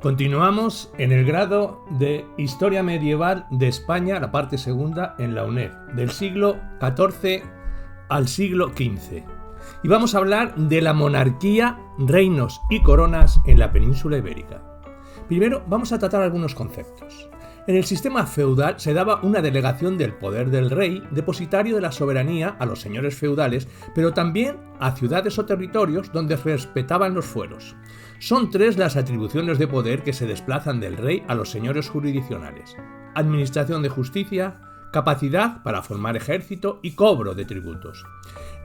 Continuamos en el grado de Historia Medieval de España, la parte segunda en la UNED, del siglo XIV al siglo XV. Y vamos a hablar de la monarquía, reinos y coronas en la península ibérica. Primero vamos a tratar algunos conceptos. En el sistema feudal se daba una delegación del poder del rey, depositario de la soberanía, a los señores feudales, pero también a ciudades o territorios donde se respetaban los fueros. Son tres las atribuciones de poder que se desplazan del rey a los señores jurisdiccionales: administración de justicia, capacidad para formar ejército y cobro de tributos.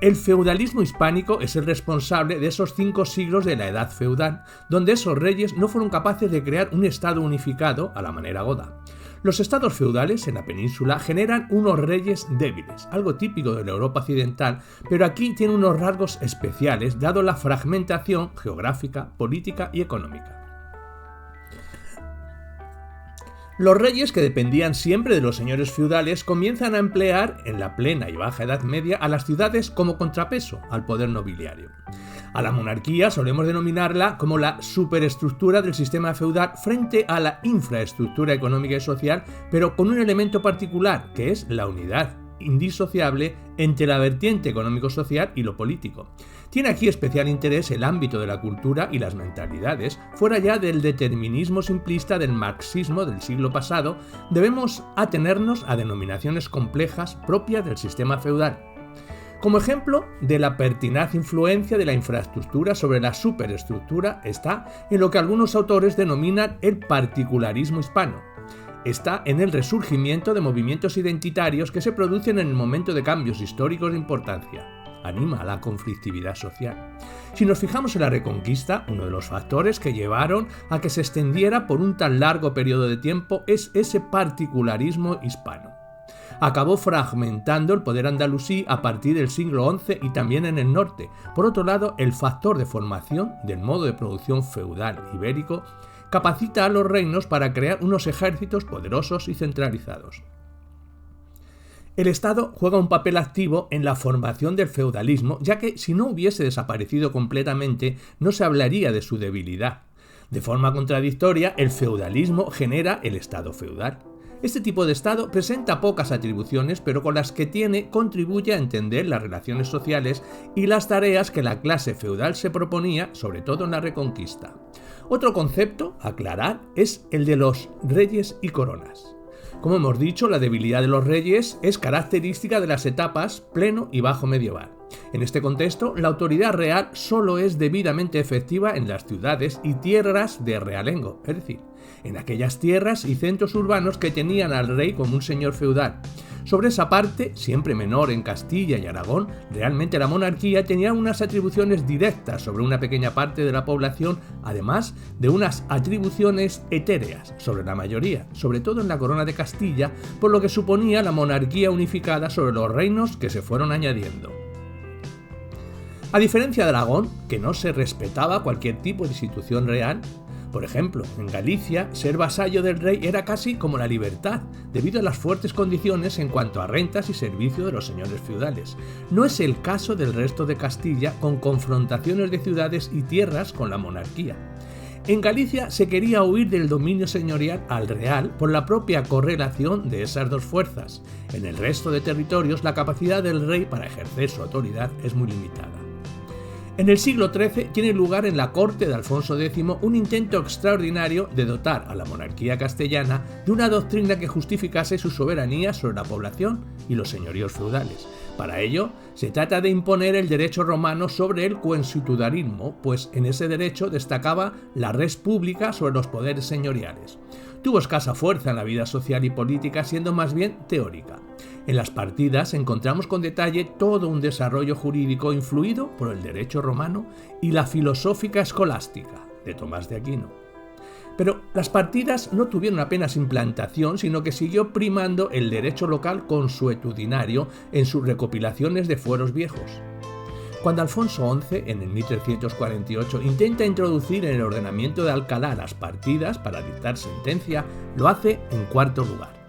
El feudalismo hispánico es el responsable de esos 5 siglos de la edad feudal, donde esos reyes no fueron capaces de crear un estado unificado a la manera goda. Los estados feudales en la península generan unos reyes débiles, algo típico de la Europa occidental, pero aquí tiene unos rasgos especiales dado la fragmentación geográfica, política y económica. Los reyes, que dependían siempre de los señores feudales, comienzan a emplear en la plena y baja Edad Media a las ciudades como contrapeso al poder nobiliario. A la monarquía solemos denominarla como la superestructura del sistema feudal frente a la infraestructura económica y social, pero con un elemento particular, que es la unidad indisociable entre la vertiente económico-social y lo político. Tiene aquí especial interés el ámbito de la cultura y las mentalidades. Fuera ya del determinismo simplista del marxismo del siglo pasado, debemos atenernos a denominaciones complejas propias del sistema feudal. Como ejemplo de la pertinaz influencia de la infraestructura sobre la superestructura está en lo que algunos autores denominan el particularismo hispano. Está en el resurgimiento de movimientos identitarios que se producen en el momento de cambios históricos de importancia. Anima a la conflictividad social. Si nos fijamos en la Reconquista, uno de los factores que llevaron a que se extendiera por un tan largo periodo de tiempo es ese particularismo hispano. Acabó fragmentando el poder andalusí a partir del siglo XI y también en el norte. Por otro lado, el factor de formación del modo de producción feudal ibérico capacita a los reinos para crear unos ejércitos poderosos y centralizados. El Estado juega un papel activo en la formación del feudalismo, ya que si no hubiese desaparecido completamente, no se hablaría de su debilidad. De forma contradictoria, el feudalismo genera el Estado feudal. Este tipo de Estado presenta pocas atribuciones, pero con las que tiene contribuye a entender las relaciones sociales y las tareas que la clase feudal se proponía, sobre todo en la Reconquista. Otro concepto a aclarar es el de los reyes y coronas. Como hemos dicho, la debilidad de los reyes es característica de las etapas pleno y bajo medieval. En este contexto, la autoridad real solo es debidamente efectiva en las ciudades y tierras de realengo, es decir, en aquellas tierras y centros urbanos que tenían al rey como un señor feudal. Sobre esa parte, siempre menor en Castilla y Aragón, realmente la monarquía tenía unas atribuciones directas sobre una pequeña parte de la población, además de unas atribuciones etéreas sobre la mayoría, sobre todo en la corona de Castilla, por lo que suponía la monarquía unificada sobre los reinos que se fueron añadiendo. A diferencia de Aragón, que no se respetaba cualquier tipo de institución real, por ejemplo, en Galicia, ser vasallo del rey era casi como la libertad, debido a las fuertes condiciones en cuanto a rentas y servicio de los señores feudales. No es el caso del resto de Castilla, con confrontaciones de ciudades y tierras con la monarquía. En Galicia se quería huir del dominio señorial al real por la propia correlación de esas dos fuerzas. En el resto de territorios, la capacidad del rey para ejercer su autoridad es muy limitada. En el siglo XIII tiene lugar en la corte de Alfonso X un intento extraordinario de dotar a la monarquía castellana de una doctrina que justificase su soberanía sobre la población y los señoríos feudales. Para ello, se trata de imponer el derecho romano sobre el consuetudinarismo, pues en ese derecho destacaba la res pública sobre los poderes señoriales. Tuvo escasa fuerza en la vida social y política, siendo más bien teórica. En las partidas encontramos con detalle todo un desarrollo jurídico influido por el derecho romano y la filosófica escolástica de Tomás de Aquino. Pero las partidas no tuvieron apenas implantación, sino que siguió primando el derecho local consuetudinario en sus recopilaciones de fueros viejos. Cuando Alfonso XI, en el 1348, intenta introducir en el ordenamiento de Alcalá las partidas para dictar sentencia, lo hace en cuarto lugar.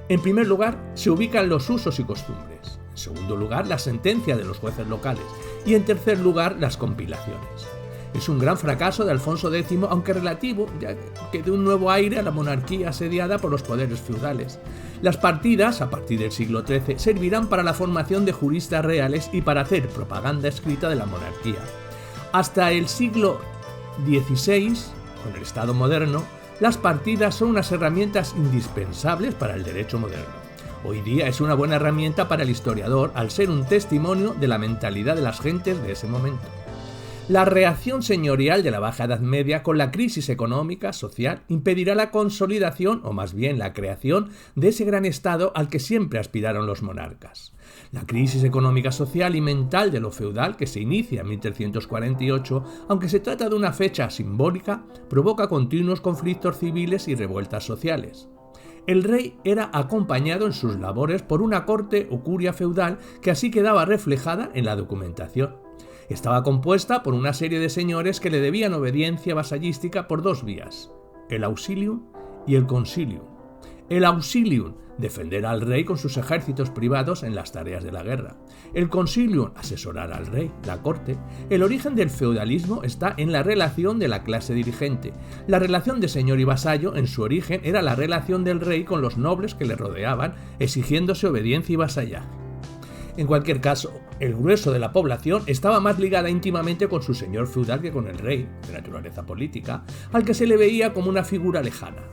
En primer lugar, se ubican los usos y costumbres. En segundo lugar, la sentencia de los jueces locales. Y en tercer lugar, las compilaciones. Es un gran fracaso de Alfonso X, aunque relativo, ya que dio un nuevo aire a la monarquía asediada por los poderes feudales. Las partidas, a partir del siglo XIII, servirán para la formación de juristas reales y para hacer propaganda escrita de la monarquía. Hasta el siglo XVI, con el Estado moderno, las partidas son unas herramientas indispensables para el derecho moderno. Hoy día es una buena herramienta para el historiador al ser un testimonio de la mentalidad de las gentes de ese momento. La reacción señorial de la Baja Edad Media con la crisis económica, social, impedirá la consolidación, o más bien la creación, de ese gran estado al que siempre aspiraron los monarcas. La crisis económica, social y mental de lo feudal, que se inicia en 1348, aunque se trata de una fecha simbólica, provoca continuos conflictos civiles y revueltas sociales. El rey era acompañado en sus labores por una corte o curia feudal que así quedaba reflejada en la documentación. Estaba compuesta por una serie de señores que le debían obediencia vasallística por dos vías, el auxilium y el consilium. El auxilium, defender al rey con sus ejércitos privados en las tareas de la guerra. El consilium, asesorar al rey, la corte. El origen del feudalismo está en la relación de la clase dirigente. La relación de señor y vasallo, en su origen, era la relación del rey con los nobles que le rodeaban, exigiéndose obediencia y vasallaje. En cualquier caso, el grueso de la población estaba más ligada íntimamente con su señor feudal que con el rey, de naturaleza política, al que se le veía como una figura lejana.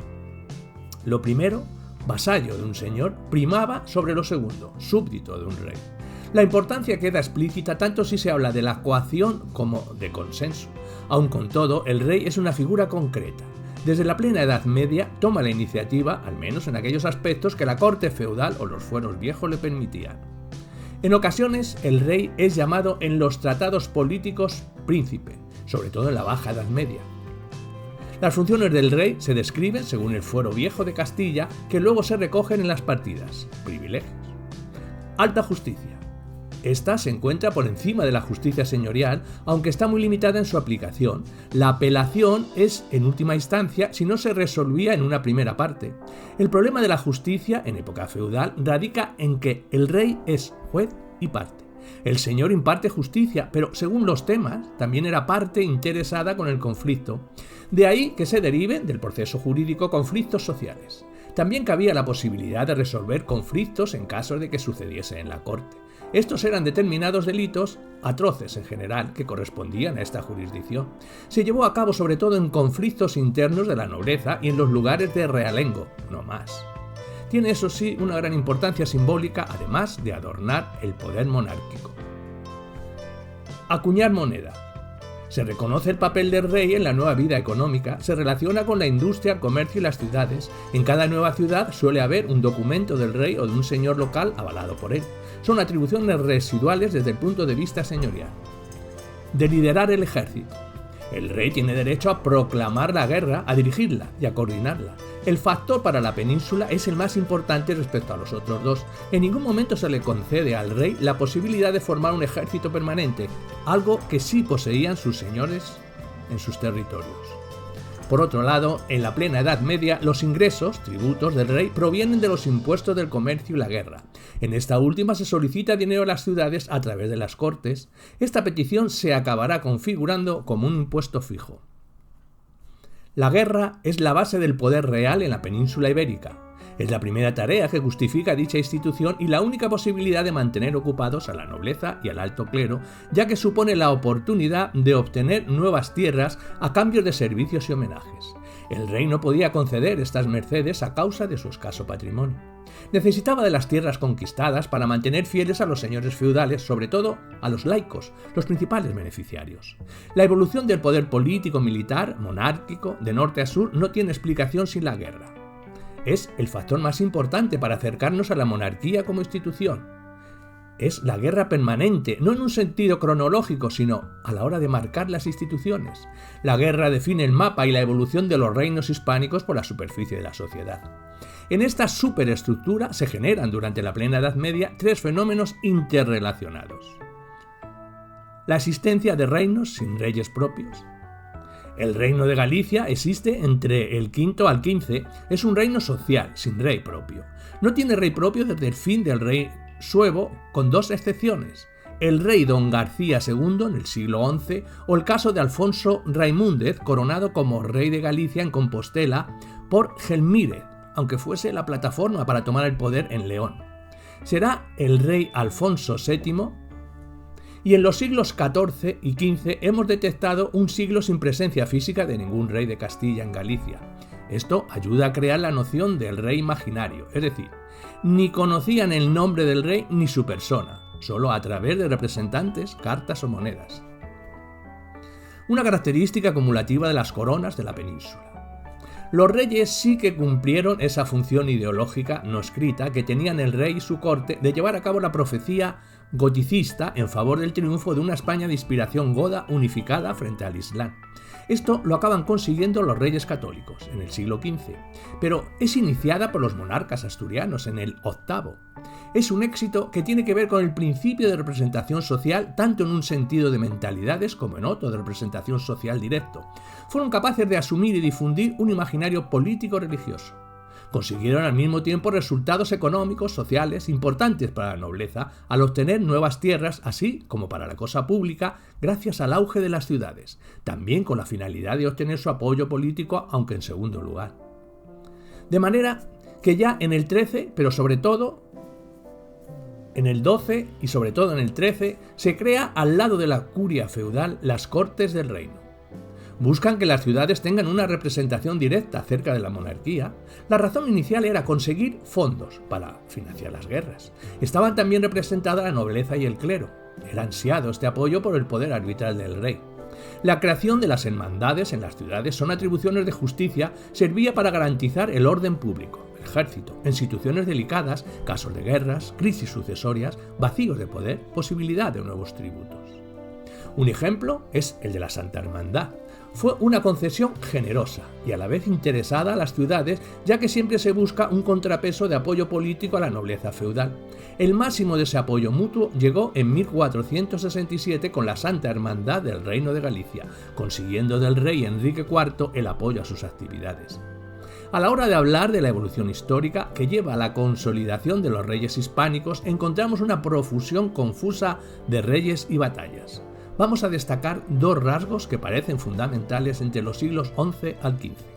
Lo primero, vasallo de un señor, primaba sobre lo segundo, súbdito de un rey. La importancia queda explícita tanto si se habla de la coacción como de consenso. Aun con todo, el rey es una figura concreta. Desde la plena Edad Media toma la iniciativa, al menos en aquellos aspectos que la corte feudal o los fueros viejos le permitían. En ocasiones, el rey es llamado en los tratados políticos príncipe, sobre todo en la Baja Edad Media. Las funciones del rey se describen según el fuero viejo de Castilla, que luego se recogen en las partidas, privilegios. Alta justicia. Esta se encuentra por encima de la justicia señorial, aunque está muy limitada en su aplicación. La apelación es, en última instancia, si no se resolvía en una primera parte. El problema de la justicia, en época feudal, radica en que el rey es juez y parte. El señor imparte justicia, pero según los temas, también era parte interesada con el conflicto. De ahí que se deriven del proceso jurídico conflictos sociales. También cabía la posibilidad de resolver conflictos en caso de que sucediese en la corte. Estos eran determinados delitos, atroces en general, que correspondían a esta jurisdicción. Se llevó a cabo sobre todo en conflictos internos de la nobleza y en los lugares de realengo, no más. Tiene eso sí una gran importancia simbólica, además de adornar el poder monárquico. Acuñar moneda. Se reconoce el papel del rey en la nueva vida económica, se relaciona con la industria, el comercio y las ciudades. En cada nueva ciudad suele haber un documento del rey o de un señor local avalado por él. Son atribuciones residuales desde el punto de vista señorial. De liderar el ejército. El rey tiene derecho a proclamar la guerra, a dirigirla y a coordinarla. El factor para la península es el más importante respecto a los otros dos. En ningún momento se le concede al rey la posibilidad de formar un ejército permanente, algo que sí poseían sus señores en sus territorios. Por otro lado, en la plena Edad Media, los ingresos, tributos del rey, provienen de los impuestos del comercio y la guerra. En esta última se solicita dinero a las ciudades a través de las cortes. Esta petición se acabará configurando como un impuesto fijo. La guerra es la base del poder real en la península ibérica. Es la primera tarea que justifica dicha institución y la única posibilidad de mantener ocupados a la nobleza y al alto clero, ya que supone la oportunidad de obtener nuevas tierras a cambio de servicios y homenajes. El rey no podía conceder estas mercedes a causa de su escaso patrimonio. Necesitaba de las tierras conquistadas para mantener fieles a los señores feudales, sobre todo a los laicos, los principales beneficiarios. La evolución del poder político, militar, monárquico, de norte a sur, no tiene explicación sin la guerra. Es el factor más importante para acercarnos a la monarquía como institución. Es la guerra permanente, no en un sentido cronológico, sino a la hora de marcar las instituciones. La guerra define el mapa y la evolución de los reinos hispánicos por la superficie de la sociedad. En esta superestructura se generan durante la plena Edad Media tres fenómenos interrelacionados. La existencia de reinos sin reyes propios. El reino de Galicia existe entre el V al XV, es un reino social, sin rey propio. No tiene rey propio desde el fin del rey suevo, con dos excepciones. el rey Don García II en el siglo XI o el caso de Alfonso Raimúndez, coronado como rey de Galicia en Compostela por Gelmírez, aunque fuese la plataforma para tomar el poder en León. Será el rey Alfonso VII, y en los siglos XIV y XV hemos detectado un siglo sin presencia física de ningún rey de Castilla en Galicia. Esto ayuda a crear la noción del rey imaginario, es decir, ni conocían el nombre del rey ni su persona, solo a través de representantes, cartas o monedas. Una característica acumulativa de las coronas de la península. Los reyes sí que cumplieron esa función ideológica no escrita que tenían el rey y su corte de llevar a cabo la profecía goticista en favor del triunfo de una España de inspiración goda unificada frente al Islam. Esto lo acaban consiguiendo los reyes católicos en el siglo XV, pero es iniciada por los monarcas asturianos en el VIII. Es un éxito que tiene que ver con el principio de representación social tanto en un sentido de mentalidades como en otro de representación social directo. Fueron capaces de asumir y difundir un imaginario político-religioso. Consiguieron al mismo tiempo resultados económicos, sociales, importantes para la nobleza al obtener nuevas tierras, así como para la cosa pública, gracias al auge de las ciudades, también con la finalidad de obtener su apoyo político, aunque en segundo lugar. De manera que ya en el XIII, pero sobre todo en el XII y sobre todo en el XIII, se crea al lado de la curia feudal las Cortes del Reino. Buscan que las ciudades tengan una representación directa cerca de la monarquía. La razón inicial era conseguir fondos para financiar las guerras. Estaban también representadas la nobleza y el clero. Era ansiado este apoyo por el poder arbitral del rey. La creación de las hermandades en las ciudades son atribuciones de justicia, servía para garantizar el orden público, el ejército, instituciones delicadas, casos de guerras, crisis sucesorias, vacíos de poder, posibilidad de nuevos tributos. Un ejemplo es el de la Santa Hermandad. Fue una concesión generosa y a la vez interesada a las ciudades, ya que siempre se busca un contrapeso de apoyo político a la nobleza feudal. El máximo de ese apoyo mutuo llegó en 1467 con la Santa Hermandad del Reino de Galicia, consiguiendo del rey Enrique IV el apoyo a sus actividades. A la hora de hablar de la evolución histórica que lleva a la consolidación de los reyes hispánicos, encontramos una profusión confusa de reyes y batallas. Vamos a destacar dos rasgos que parecen fundamentales entre los siglos XI al XV.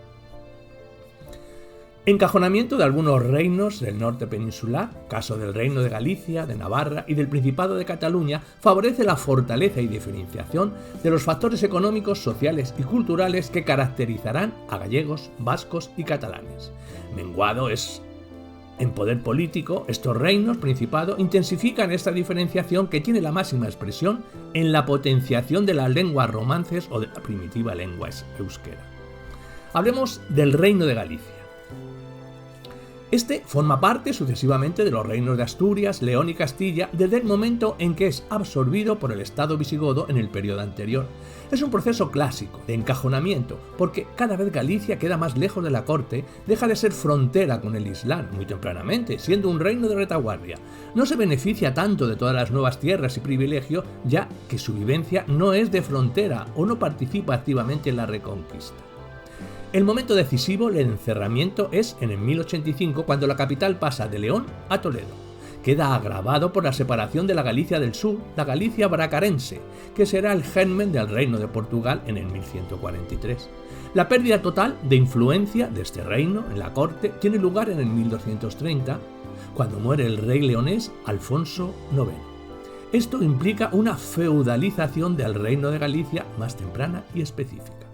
Encajonamiento de algunos reinos del norte peninsular, caso del Reino de Galicia, de Navarra y del Principado de Cataluña, favorece la fortaleza y diferenciación de los factores económicos, sociales y culturales que caracterizarán a gallegos, vascos y catalanes. Menguado es en poder político, estos reinos, principado, intensifican esta diferenciación que tiene la máxima expresión en la potenciación de las lenguas romances o de la primitiva lengua euskera. Hablemos del Reino de Galicia. Este forma parte sucesivamente de los reinos de Asturias, León y Castilla desde el momento en que es absorbido por el Estado visigodo en el periodo anterior. Es un proceso clásico de encajonamiento, porque cada vez Galicia queda más lejos de la corte, deja de ser frontera con el Islam muy tempranamente, siendo un reino de retaguardia. No se beneficia tanto de todas las nuevas tierras y privilegios, ya que su vivencia no es de frontera o no participa activamente en la reconquista. El momento decisivo del encerramiento es en el 1085, cuando la capital pasa de León a Toledo. Queda agravado por la separación de la Galicia del sur, la Galicia bracarense, que será el germen del Reino de Portugal en el 1143. La pérdida total de influencia de este reino en la corte tiene lugar en el 1230, cuando muere el rey leonés Alfonso IX. Esto implica una feudalización del Reino de Galicia más temprana y específica.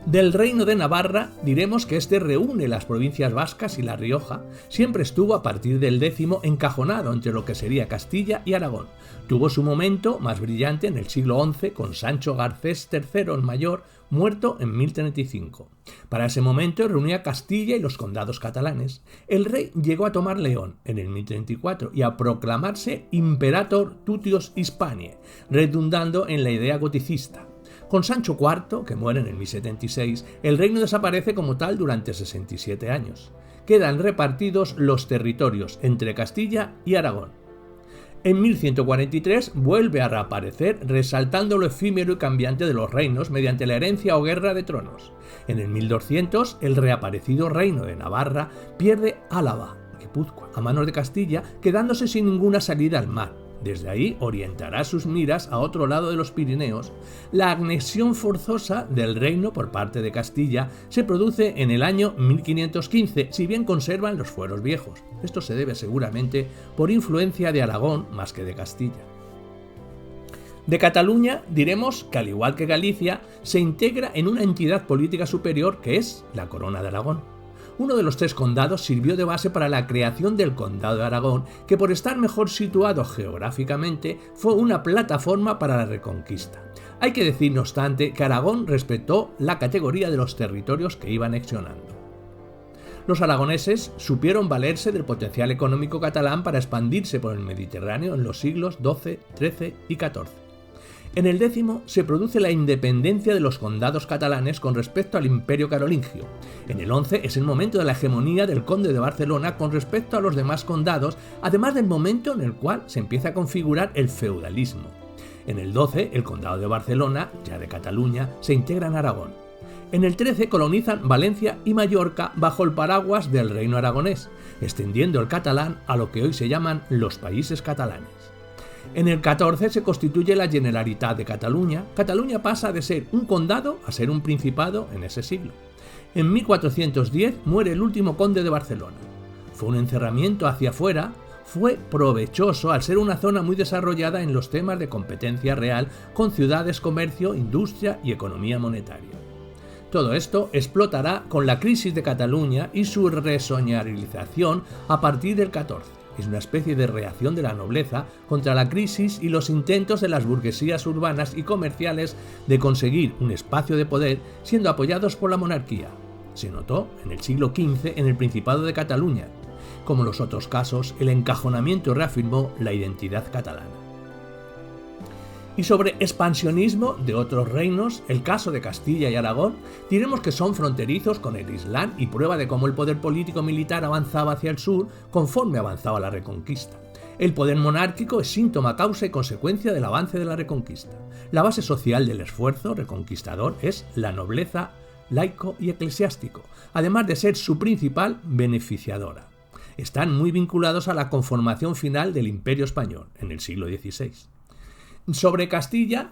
Del Reino de Navarra diremos que este reúne las provincias vascas y La Rioja. Siempre estuvo a partir del X encajonado entre lo que sería Castilla y Aragón. Tuvo su momento más brillante en el siglo XI con Sancho Garcés III el Mayor, muerto en 1035. Para ese momento reunía Castilla y los condados catalanes. El rey llegó a tomar León en el 1034 y a proclamarse Imperator Tutius Hispaniae, redundando en la idea goticista. Con Sancho IV, que muere en el 1076, el reino desaparece como tal durante 67 años. Quedan repartidos los territorios entre Castilla y Aragón. En 1143 vuelve a reaparecer, resaltando lo efímero y cambiante de los reinos mediante la herencia o guerra de tronos. En el 1200, el reaparecido reino de Navarra pierde Álava, Guipúzcoa, a manos de Castilla, quedándose sin ninguna salida al mar. Desde ahí orientará sus miras a otro lado de los Pirineos. La anexión forzosa del reino por parte de Castilla se produce en el año 1515, si bien conservan los fueros viejos. Esto se debe seguramente por influencia de Aragón más que de Castilla. De Cataluña diremos que, al igual que Galicia, se integra en una entidad política superior que es la Corona de Aragón. Uno de los 3 condados sirvió de base para la creación del Condado de Aragón, que por estar mejor situado geográficamente fue una plataforma para la reconquista. Hay que decir, no obstante, que Aragón respetó la categoría de los territorios que iba anexionando. Los aragoneses supieron valerse del potencial económico catalán para expandirse por el Mediterráneo en los siglos XII, XIII y XIV. En el X se produce la independencia de los condados catalanes con respecto al Imperio carolingio. En el XI es el momento de la hegemonía del conde de Barcelona con respecto a los demás condados, además del momento en el cual se empieza a configurar el feudalismo. En el XII, el condado de Barcelona, ya de Cataluña, se integra en Aragón. En el XIII colonizan Valencia y Mallorca bajo el paraguas del reino aragonés, extendiendo el catalán a lo que hoy se llaman los países catalanes. En el XIV se constituye la Generalitat de Cataluña. Cataluña pasa de ser un condado a ser un principado en ese siglo. En 1410 muere el último conde de Barcelona. Fue un encerramiento hacia afuera, fue provechoso al ser una zona muy desarrollada en los temas de competencia real con ciudades, comercio, industria y economía monetaria. Todo esto explotará con la crisis de Cataluña y su reseñorización a partir del XIV. Es una especie de reacción de la nobleza contra la crisis y los intentos de las burguesías urbanas y comerciales de conseguir un espacio de poder siendo apoyados por la monarquía. Se notó en el siglo XV en el Principado de Cataluña. Como en los otros casos, el encajonamiento reafirmó la identidad catalana. Y sobre expansionismo de otros reinos, el caso de Castilla y Aragón, diremos que son fronterizos con el Islam y prueba de cómo el poder político-militar avanzaba hacia el sur conforme avanzaba la reconquista. El poder monárquico es síntoma, causa y consecuencia del avance de la reconquista. La base social del esfuerzo reconquistador es la nobleza, laico y eclesiástico, además de ser su principal beneficiadora. Están muy vinculados a la conformación final del Imperio Español en el siglo XVI. Sobre Castilla,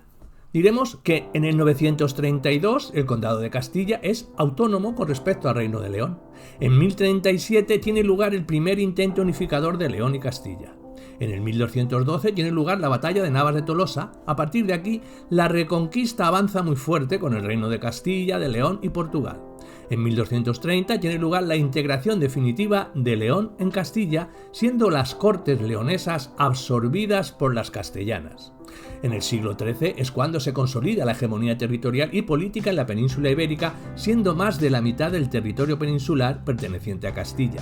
diremos que en el 932 el Condado de Castilla es autónomo con respecto al Reino de León. En 1037 tiene lugar el primer intento unificador de León y Castilla. En el 1212 tiene lugar la batalla de Navas de Tolosa. A partir de aquí, la reconquista avanza muy fuerte con el Reino de Castilla, de León y Portugal. En 1230 tiene lugar la integración definitiva de León en Castilla, siendo las cortes leonesas absorbidas por las castellanas. En el siglo XIII es cuando se consolida la hegemonía territorial y política en la península ibérica, siendo más de la mitad del territorio peninsular perteneciente a Castilla.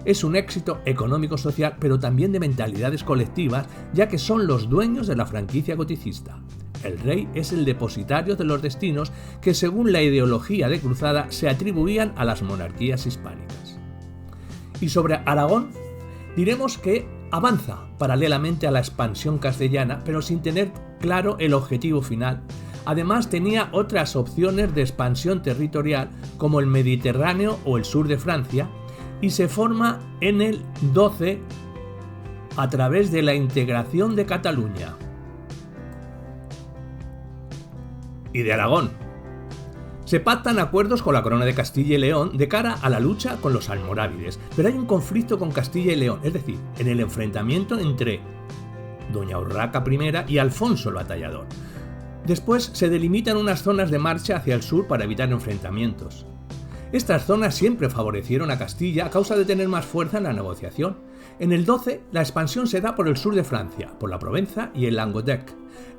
Es un éxito económico-social, pero también de mentalidades colectivas, ya que son los dueños de la franquicia goticista. El rey es el depositario de los destinos que, según la ideología de cruzada, se atribuían a las monarquías hispánicas. Y sobre Aragón, diremos que avanza paralelamente a la expansión castellana, pero sin tener claro el objetivo final. Además, tenía otras opciones de expansión territorial, como el Mediterráneo o el sur de Francia, y se forma en el XII a través de la integración de Cataluña y de Aragón. Se pactan acuerdos con la Corona de Castilla y León de cara a la lucha con los almorávides, pero hay un conflicto con Castilla y León, es decir, en el enfrentamiento entre Doña Urraca I y Alfonso el Batallador. Después se delimitan unas zonas de marcha hacia el sur para evitar enfrentamientos. Estas zonas siempre favorecieron a Castilla a causa de tener más fuerza en la negociación. En el XII, la expansión se da por el sur de Francia, por la Provenza y el Languedoc.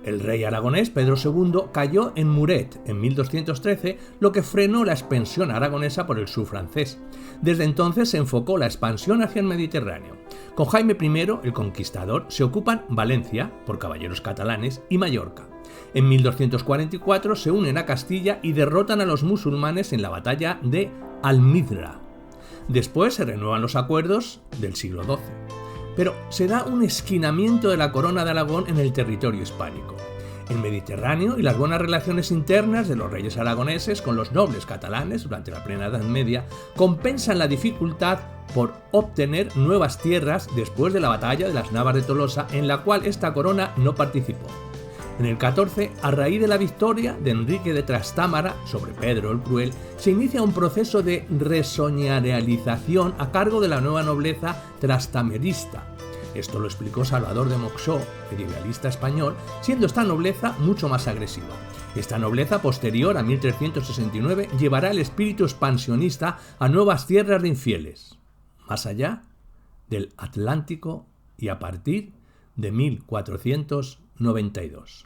El rey aragonés Pedro II cayó en Muret en 1213, lo que frenó la expansión aragonesa por el sur francés. Desde entonces se enfocó la expansión hacia el Mediterráneo. Con Jaime I, el Conquistador, se ocupan Valencia, por caballeros catalanes, y Mallorca. En 1244 se unen a Castilla y derrotan a los musulmanes en la batalla de Almidra. Después se renuevan los acuerdos del siglo XII. Pero se da un esquinamiento de la corona de Aragón en el territorio hispánico. El Mediterráneo y las buenas relaciones internas de los reyes aragoneses con los nobles catalanes durante la plena Edad Media compensan la dificultad por obtener nuevas tierras después de la batalla de las Navas de Tolosa, en la cual esta corona no participó. En el 14, a raíz de la victoria de Enrique de Trastámara sobre Pedro el Cruel, se inicia un proceso de resoñarealización a cargo de la nueva nobleza trastamerista. Esto lo explicó Salvador de Moxó, medievalista español, siendo esta nobleza mucho más agresiva. Esta nobleza, posterior a 1369, llevará el espíritu expansionista a nuevas tierras de infieles, más allá del Atlántico y a partir de 1492.